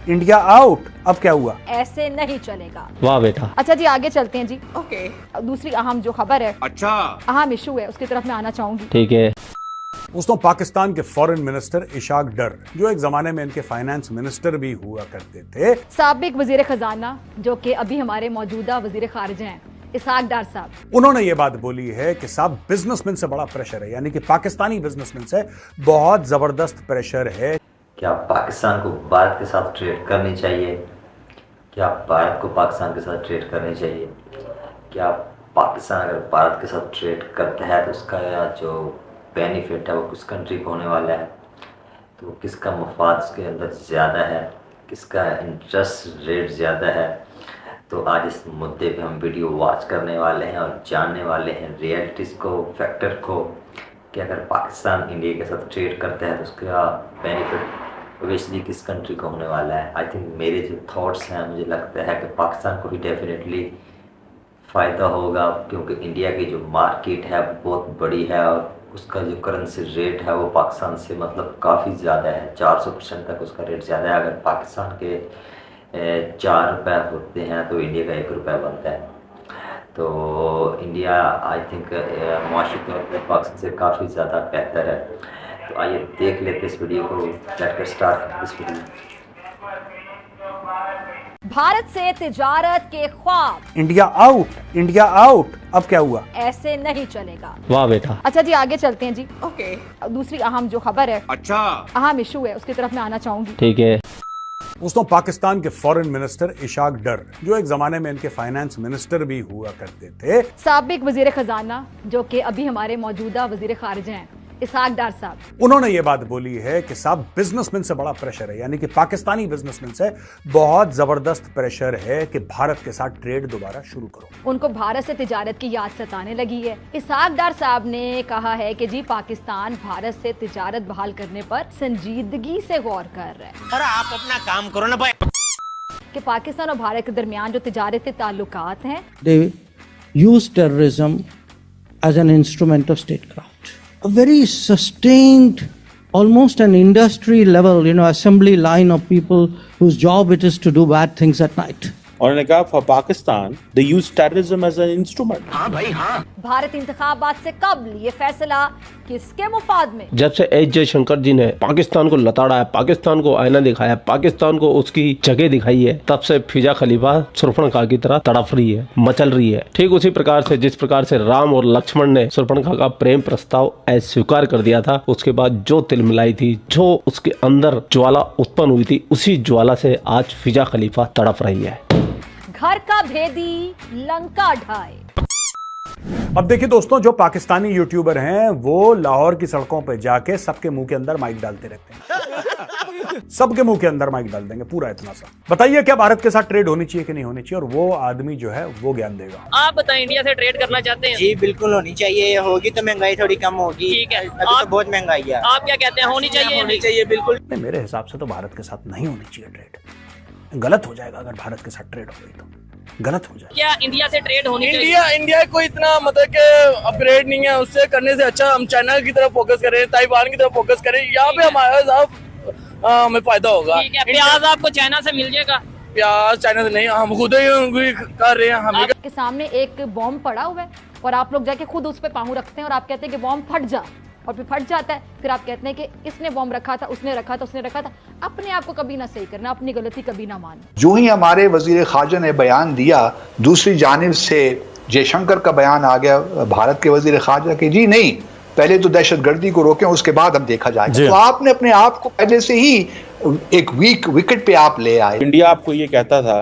India out. अब क्या हुआ? ऐसे नहीं चलेगा। वाह बेटा। अच्छा जी, आगे चलते हैं जी। ओके। दूसरी अहम जो खबर है, अच्छा, अहम इशू है, उसकी तरफ मैं आना चाहूंगी। ठीक है। दोस्तों, पाकिस्तान के फॉरेन मिनिस्टर इशाक डर, जो एक जमाने में इनके फाइनेंस मिनिस्टर भी हुआ करते थे, साबिक वजीर खजाना जो कि अभी हमारे मौजूदा वजीर खारिजा हैं, इशाक डार साहब, उन्होंने ये बात बोली है कि साहब बिजनेसमैन से बड़ा प्रेशर है, यानी कि पाकिस्तानी बिजनेसमैन से बहुत जबरदस्त प्रेशर है। क्या पाकिस्तान को भारत के साथ ट्रेड करनी चाहिए? क्या भारत को पाकिस्तान के साथ ट्रेड करनी चाहिए? क्या पाकिस्तान अगर भारत के साथ ट्रेड करता है तो उसका जो बेनिफिट है वो किस कंट्री को होने वाला है? तो किसका मफाद उसके अंदर ज़्यादा है, किसका इंटरेस्ट रेट ज़्यादा है? तो आज इस मुद्दे पे हम वीडियो वॉच करने वाले हैं और जानने वाले हैं रियलिटीज़ को, फैक्टर को, कि अगर पाकिस्तान इंडिया के साथ ट्रेड करता है तो उसका बेनिफिट ओबियसली किस कंट्री को होने वाला है। आई थिंक मेरे जो थॉट्स हैं, मुझे लगता है कि पाकिस्तान को भी डेफिनेटली फ़ायदा होगा, क्योंकि इंडिया की जो मार्केट है बहुत बड़ी है और उसका जो करेंसी रेट है वो पाकिस्तान से मतलब काफ़ी ज़्यादा है, 400% तक उसका रेट ज़्यादा है। अगर पाकिस्तान के 4 रुपये होते हैं तो इंडिया का 1 रुपया बनता है। तो इंडिया आई थिंक मुआशी तौर पर पाकिस्तान से काफ़ी ज़्यादा बेहतर है। तो आइए देख लेते इस वीडियो को। Let us start this video. Bharat से तिजारत के ख्वाब, इंडिया आउट। India out. अब क्या हुआ? ऐसे नहीं चलेगा। वाह बेटा। अच्छा जी, आगे चलते हैं जी। ओके। दूसरी अहम जो खबर है, अच्छा, अहम इशू है, उसकी तरफ मैं आना चाहूंगी। ठीक है। दोस्तों, पाकिस्तान के फॉरेन मिनिस्टर इशाक डर, जो एक जमाने में इनके फाइनेंस मिनिस्टर भी हुआ करते थे, साबिक वजीर खजाना जो कि अभी हमारे मौजूदा वजीर खारिजा हैं, इशाक डार साहब, उन्होंने ये बात बोली है कि साहब बिजनेसमैन से बड़ा प्रेशर है, यानी कि पाकिस्तानी बिजनेसमैन से बहुत जबरदस्त प्रेशर है कि भारत के साथ ट्रेड दोबारा शुरू करो। उनको भारत से तिजारत की याद सताने लगी है। इशाक डार साहब ने कहा है कि जी पाकिस्तान भारत से तिजारत बहाल करने पर संजीदगी से गौर कर रहा है। और आप अपना काम करो ना भाई। कि पाकिस्तान और भारत के दरमियान जो तिजारती ताल्लुकात हैं, they use terrorism as an instrument of statecraft. A very sustained, almost an industry level, assembly line of people whose job it is to do bad things at night. और उन्होंने कहा for Pakistan they use terrorism as an instrument. हाँ भाई हाँ। भारत इंतखाबात से कबल ये फैसला किसके मुफाद में? जब से एच जयशंकर जी ने पाकिस्तान को लताड़ा है, पाकिस्तान को आईना दिखाया, पाकिस्तान को उसकी जगह दिखाई है, तब से फिजा खलीफा सुरफनखा की तरह तड़फ रही है, मचल रही है। ठीक उसी प्रकार से जिस प्रकार से राम और लक्ष्मण ने सुरफनखा का प्रेम प्रस्ताव अस्वीकार कर दिया था, उसके बाद जो तिलमिलाई थी, जो उसके अंदर ज्वाला उत्पन्न हुई थी, उसी ज्वाला से आज फिजा खलीफा तड़प रही है। घर का भेदी लंका ढाए। अब देखिए दोस्तों, जो पाकिस्तानी यूट्यूबर हैं वो लाहौर की सड़कों पे जाके सबके मुंह के अंदर माइक डालते रहते हैं। सबके मुंह के अंदर माइक डाल देंगे, पूरा इतना सा। बताइए क्या भारत के साथ ट्रेड होनी चाहिए कि नहीं होनी चाहिए, और वो आदमी जो है वो ज्ञान देगा। आप बताएं, इंडिया से ट्रेड करना चाहते हैं? जी बिल्कुल होनी चाहिए, होगी तो महंगाई थोड़ी कम होगी। ठीक है, अभी तो बहुत महंगाई है। आप क्या कहते हैं, होनी चाहिए? होनी चाहिए बिल्कुल। मेरे हिसाब से तो भारत के साथ नहीं होनी चाहिए ट्रेड। गलत हो जाएगा अगर भारत के साथ ट्रेड हो गई तो गलत हो जाएगा। क्या इंडिया से ट्रेड होनी चाहिए? इंडिया कोई इतना मतलब कि अपग्रेड नहीं है, उससे करने से अच्छा हम चाइना की तरफ फोकस करें, ताइवान की तरफ फोकस करें, यहाँ पे हमारा हमें फायदा होगा। ठीक है, प्याज आपको चाइना से मिल जाएगा? प्याज चाइना से नहीं, हम खुद ही कर रहे हैं। हम के सामने एक बॉम्ब पड़ा हुआ है और आप लोग जाके खुद उस पर पाँव रखते हैं और आप कहते हैं कि बॉम्ब फट जा, और फिर फट जाता है। फिर आप कहते हैं कि इसने बॉम्ब रखा था, उसने रखा था, उसने रखा था। अपने आप को कभी ना सही करना, अपनी गलती कभी ना मानना। जो ही हमारे वजीर खारजा ने बयान दिया, दूसरी जानिब से जयशंकर का बयान आ गया भारत के वजीर खारजा के, जी नहीं, पहले तो दहशतगर्दी को रोकें, उसके बाद हम देखा जाएगा। तो आपने अपने आप को पहले से ही एक वीक विकेट पे आप ले आए। इंडिया आपको ये कहता था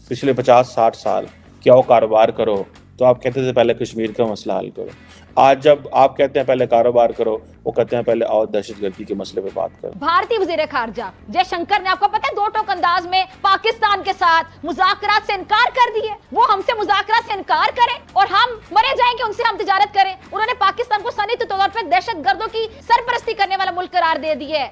पिछले 50-60 साल कि आओ कारोबार करो, तो आप कहते थे पहले कश्मीर का मसला हल करो। आज जब आप कहते हैं पहले कारोबार करो, वो कहते हैं पहले आओ दहशतगर्दी के मसले पे बात करो। भारतीय वजीर खारजा जयशंकर ने, आपको पता है, 2 टोक अंदाज में पाकिस्तान के साथ मुज़ाकरात से इनकार कर दिए। वो हमसे मुज़ाकरात से इनकार करें और हम मरे जाएंगे, उनसे हम तिजारत करें। उन्होंने पाकिस्तान को सनदी तौर पर दहशतगर्दों की सरपरस्ती करने वाला मुल्क करार दे दिए।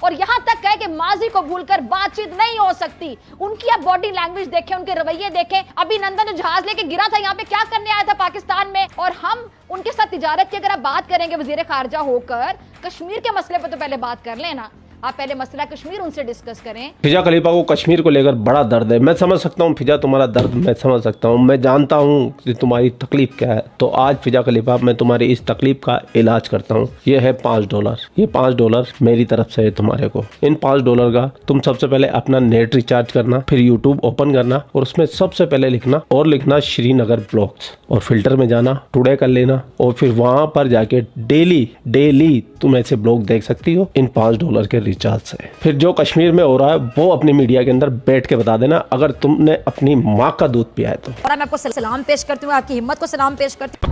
और यहाँ तक कहे कि माजी को भूलकर बातचीत नहीं हो सकती। उनकी आप बॉडी लैंग्वेज देखें, उनके रवैये देखें। अभिनंदन जो जहाज लेके गिरा था यहाँ पे, क्या करने आया था पाकिस्तान में, और हम उनके साथ तिजारत की अगर आप बात करेंगे वजीर खारजा होकर, कश्मीर के मसले पर तो पहले बात कर लेना। आप पहले मसला कश्मीर उनसे डिस्कस करें। फिजा खलीफा को कश्मीर को लेकर बड़ा दर्द है। मैं समझ सकता हूँ फिजा, तुम्हारा दर्द मैं समझ सकता हूँ, मैं जानता हूँ कि तुम्हारी तकलीफ क्या है। तो आज फिजा खलीफा मैं तुम्हारी इस तकलीफ का इलाज करता हूँ। ये है $5। ये $5 मेरी तरफ से है तुम्हारे को। इन $5 का तुम सबसे पहले अपना नेट रिचार्ज करना, फिर यूट्यूब ओपन करना और उसमें सबसे पहले लिखना श्रीनगर ब्लॉग्स और फिल्टर में जाना, टुडे कर लेना और फिर वहां पर जाके डेली तुम ऐसे ब्लॉग देख सकती हो इन $5 के रिचार्ज से। फिर जो कश्मीर में हो रहा है वो अपनी मीडिया के अंदर बैठ के बता देना, अगर तुमने अपनी माँ का दूध पिया है तो। और मैं आपको सलाम पेश करती हूँ, आपकी हिम्मत को सलाम पेश करती हूँ।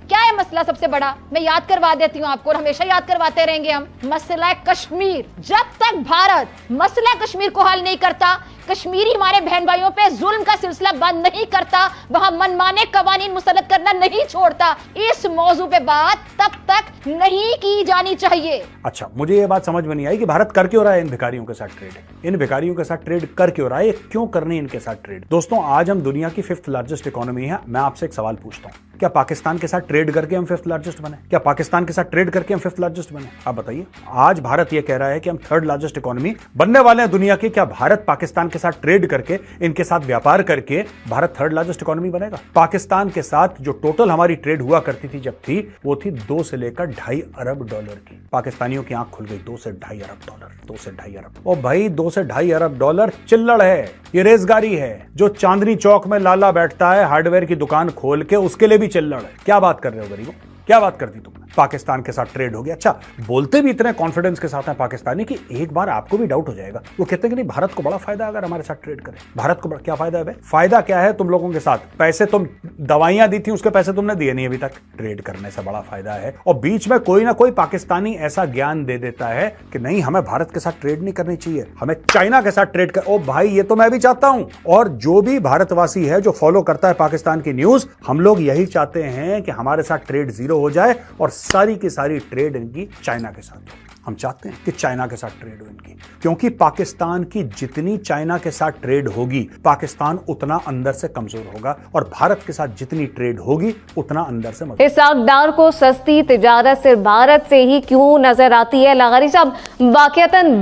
क्या है मसला सबसे बड़ा? मैं याद करवा देती हूँ आपको और हमेशा याद करवाते रहेंगे हम। मसला कश्मीर, जब तक भारत मसला कश्मीर को हल नहीं करता, कश्मीरी हमारे बहन भाइयों पे जुल्म का सिलसिला बंद नहीं करता, वहां मनमाने कवानीन मुसल्लत करना नहीं छोड़ता, इस मौजू पे बात तब तक नहीं की जानी चाहिए। अच्छा, मुझे ये बात समझ में नहीं आई कि भारत कर क्यों रहा है इन भिखारियों के साथ ट्रेड। इन भिखारियों के साथ ट्रेड कर क्यों रहा है, क्यों करनी इनके साथ ट्रेड? दोस्तों, आज हम दुनिया की 5th लार्जेस्ट इकोनॉमी है। मैं आपसे एक सवाल पूछता हूँ, क्या पाकिस्तान के साथ ट्रेड करके हम 5th लार्जेस्ट बने? क्या पाकिस्तान के साथ ट्रेड करके हम 5th लार्जेस्ट बने? आप बताइए। आज भारत ये कह रहा है कि हम 3rd लार्जेस्ट इकोनॉमी बनने वाले हैं दुनिया की। क्या भारत पाकिस्तान के साथ ट्रेड करके, इनके साथ व्यापार करके भारत 3rd लार्जेस्ट इकोनॉमी बनेगा? पाकिस्तान के साथ जो टोटल हमारी ट्रेड हुआ करती थी जब थी, वो थी 2 से लेकर $2.5 अरब की। पाकिस्तानियों की आंख खुल गई। 2 से $2.5 अरब, 2 से $2.5 अरब। ओ भाई, $2 से $2.5 अरब चिल्लड़ है, ये रेजगारी है। जो चांदनी चौक में लाला बैठता है हार्डवेयर की दुकान खोल के, उसके लिए भी चिल्लड़ है। क्या बात कर रहे हो गरीबों, क्या बात करती तुम? पाकिस्तान के साथ ट्रेड हो गया। अच्छा, बोलते भी इतने कॉन्फिडेंस के साथ हैं पाकिस्तानी कि एक बार आपको भी डाउट हो जाएगा। वो कहते हैं कि नहीं, भारत को बड़ा फायदा अगर हमारे साथ ट्रेड करें। भारत को क्या फायदा है भाई? फायदा क्या है तुम लोगों के साथ? पैसे, तुम दवाइयां दी थी, उसके पैसे तुमने दिए नहीं अभी तक। ट्रेड करने से बड़ा फायदा है। और बीच में कोई ना कोई पाकिस्तानी ऐसा ज्ञान दे देता है कि नहीं, हमें भारत के साथ ट्रेड नहीं करनी चाहिए, हमें चाइना के साथ ट्रेड कर। ओ भाई, ये तो मैं भी चाहता हूं। और जो भी भारतवासी है जो फॉलो करता है पाकिस्तान की न्यूज, हम लोग यही चाहते हैं कि हमारे साथ ट्रेड जीरो हो जाए और सारी की सारी ट्रेड इनकी चाइना के साथ हो। हम चाहते हैं कि चाइना के साथ ट्रेड हो इनकी, क्योंकि पाकिस्तान की जितनी चाइना के साथ ट्रेड होगी, पाकिस्तान उतना अंदर से कमजोर होगा, और भारत के साथ जितनी ट्रेड होगी उतना अंदर से मजबूत। इसाकदार को सस्ती तिजारत सिर्फ भारत से ही क्यों नजर आती है? लगारी साहब, वाकईतन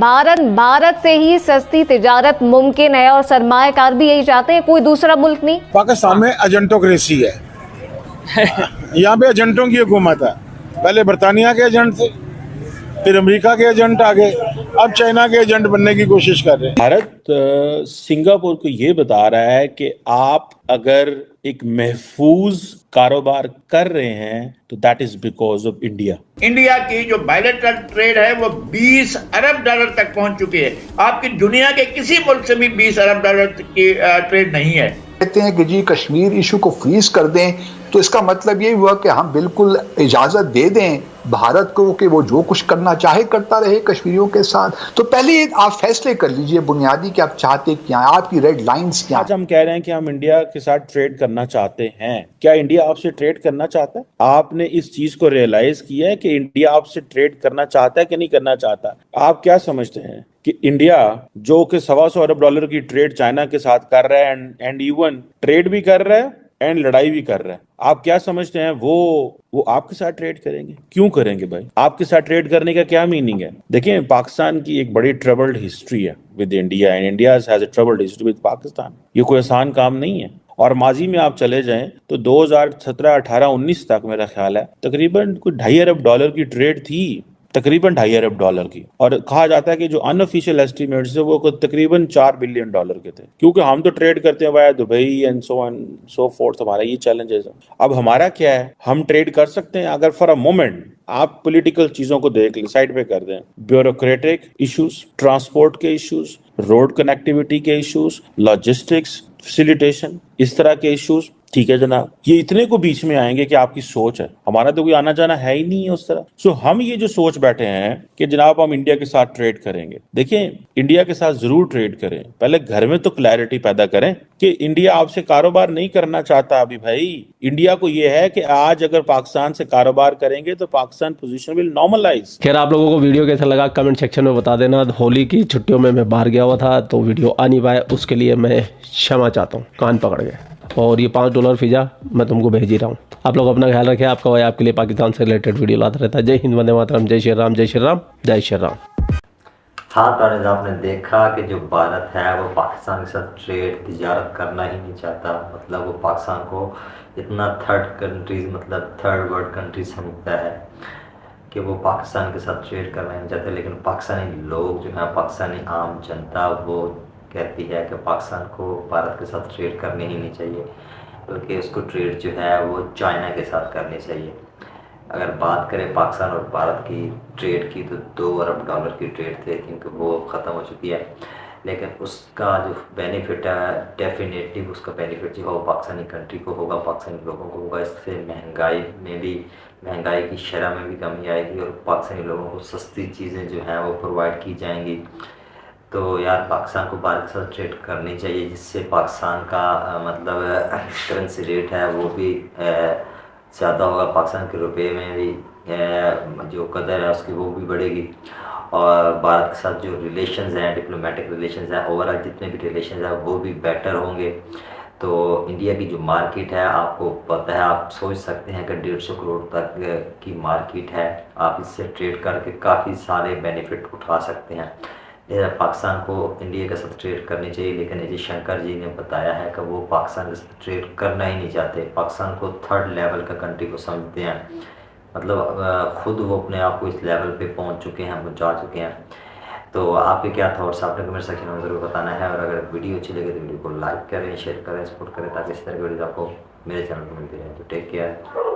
भारत से ही सस्ती तिजारत मुमकिन है और सरमायाकार भी यही चाहते हैं, कोई दूसरा मुल्क नहीं। पाकिस्तान में एजेंटोक्रेसी है। यहाँ पे एजेंटों की हुकूमत है। पहले बरतानिया के एजेंट थे, फिर अमेरिका के एजेंट आ गए, अब चाइना के एजेंट बनने की कोशिश कर रहे हैं। भारत सिंगापुर को ये बता रहा है कि आप अगर एक महफूज कारोबार कर रहे हैं तो that is because of India. India की जो बायलैटरल ट्रेड है वो $20 अरब तक पहुंच चुकी है। आपकी दुनिया के किसी मुल्क से भी $20 अरब की ट्रेड नहीं है। कहते हैं कि जी कश्मीर इशू को फ्रीज कर दें, तो इसका मतलब ये हुआ कि हम बिल्कुल इजाजत दे दें भारत को कि वो जो कुछ करना चाहे करता रहे कश्मीरियों के साथ। तो पहले आप फैसले कर लीजिए बुनियादी कि आप चाहते क्या है, आपकी रेड लाइंस क्या। आज हम कह रहे हैं कि हम इंडिया के साथ ट्रेड करना चाहते हैं। क्या इंडिया आपसे ट्रेड करना चाहता है? आपने इस चीज को रियलाइज किया है कि इंडिया आपसे ट्रेड करना चाहता है कि नहीं करना चाहता? आप क्या समझते हैं कि इंडिया जो कि $125 अरब की ट्रेड चाइना के साथ कर रहा है, एंड इवन ट्रेड भी कर रहा है एंड लड़ाई भी कर रहा है, आप क्या समझते हैं वो आपके साथ ट्रेड करेंगे? क्यों करेंगे भाई? आपके साथ ट्रेड करने का क्या मीनिंग है? देखिए, पाकिस्तान की एक बड़ी ट्रबल्ड हिस्ट्री है with India, and India has a troubled history with Pakistan. ये कोई आसान काम नहीं है। और माजी में आप चले जाएं तो 2017, 18, 19 तक मेरा ख्याल है तकरीबन कोई $2.5 अरब की ट्रेड थी, तकरीबन $2.5 अरब की। और कहा जाता है कि जो अनऑफिशियल एस्टिमेट्स है वो तकरीबन $4 बिलियन के थे, क्योंकि हम तो ट्रेड करते हैं via Dubai and so fourth. हमारा ये चैलेंजेस है। अब हमारा क्या है, हम ट्रेड कर सकते हैं अगर फॉर अ मोमेंट आप पॉलिटिकल चीजों को देख लें, साइड पे कर दें। ब्यूरोक्रेटिक इश्यूज, ट्रांसपोर्ट के इश्यूज, रोड कनेक्टिविटी के इश्यूज, लॉजिस्टिक्स, फैसिलिटेशन, इस तरह के इश्यूज, ठीक है जनाब, ये इतने को बीच में आएंगे कि आपकी सोच है। हमारा तो कोई आना जाना है ही नहीं है उस तरह। सो हम ये जो सोच बैठे हैं कि जनाब हम इंडिया के साथ ट्रेड करेंगे, देखिए इंडिया के साथ जरूर ट्रेड करें, पहले घर में तो क्लैरिटी पैदा करें कि इंडिया आपसे कारोबार नहीं करना चाहता। अभी भाई इंडिया को ये है कि आज अगर पाकिस्तान से कारोबार करेंगे तो पाकिस्तान पोजीशन विल नॉर्मलाइज। खैर, आप लोगों को वीडियो कैसा लगा कमेंट सेक्शन में बता देना। होली की छुट्टियों में मैं बाहर गया हुआ था तो वीडियो आ नहीं पाया, उसके लिए मैं क्षमा चाहता हूँ, कान पकड़ गए। और ये $5 पिज़्ज़ा मैं तुमको भेज ही रहा हूँ। आप लोग अपना ख्याल रखें। आपका भाई आपके लिए पाकिस्तान से रिलेटेड वीडियो लाता रहता है। जय हिंद, वंदे मातरम, जय श्री राम, जय श्री राम, जय श्री राम। हाँ तो आपने देखा कि जो भारत है वो पाकिस्तान के साथ ट्रेड तिजारत करना ही नहीं चाहता। मतलब वो पाकिस्तान को इतना थर्ड कंट्रीज मतलब थर्ड वर्ल्ड कंट्री समझता है कि वो पाकिस्तान के साथ ट्रेड करना नहीं चाहते। लेकिन पाकिस्तानी लोग जो हैं, पाकिस्तानी आम जनता वो कहती है कि पाकिस्तान को भारत के साथ ट्रेड करनी ही नहीं चाहिए, बल्कि उसको ट्रेड जो है वो चाइना के साथ करनी चाहिए। अगर बात करें पाकिस्तान और भारत की ट्रेड की तो $2 अरब की ट्रेड थे, क्योंकि वो ख़त्म हो चुकी है। लेकिन उसका जो बेनिफिट है डेफिनेटली उसका बेनिफिट जो है वो पाकिस्तानी कंट्री को होगा, पाकिस्तानी लोगों को होगा। इससे महंगाई की शरह में भी कमी आएगी और पाकिस्तानी लोगों को सस्ती चीज़ें जो हैं वो प्रोवाइड की जाएंगी। तो यार पाकिस्तान को भारत के साथ ट्रेड करनी चाहिए, जिससे पाकिस्तान का मतलब करेंसी रेट है वो भी ज़्यादा होगा, पाकिस्तान के रुपए में भी जो कदर है उसकी वो भी बढ़ेगी। और भारत के साथ जो रिलेशंस हैं, डिप्लोमेटिक रिलेशंस हैं, ओवरऑल जितने भी रिलेशंस हैं वो भी बेटर होंगे। तो इंडिया की जो मार्केट है आपको पता है, आप सोच सकते हैं कि 150 करोड़ तक की मार्केट है। आप इससे ट्रेड करके काफ़ी सारे बेनिफिट उठा सकते हैं। पाकिस्तान को इंडिया के साथ ट्रेड करनी चाहिए, लेकिन अजय शंकर जी ने बताया है कि वो पाकिस्तान के साथ ट्रेड करना ही नहीं चाहते। पाकिस्तान को थर्ड लेवल का कंट्री को समझते हैं, मतलब खुद वो अपने आप को इस लेवल पे पहुंच चुके हैं, वो जा चुके हैं। तो आपके क्या थॉट्स आपने कमेंट सेक्शन में ज़रूर बताना है। और अगर वीडियो अच्छी लगे तो वीडियो को लाइक करें, शेयर करें, सपोर्ट करें, ताकि इस तरह की वीडियो आपको मेरे चैनल पर मिलती रहे। तो टेक केयर।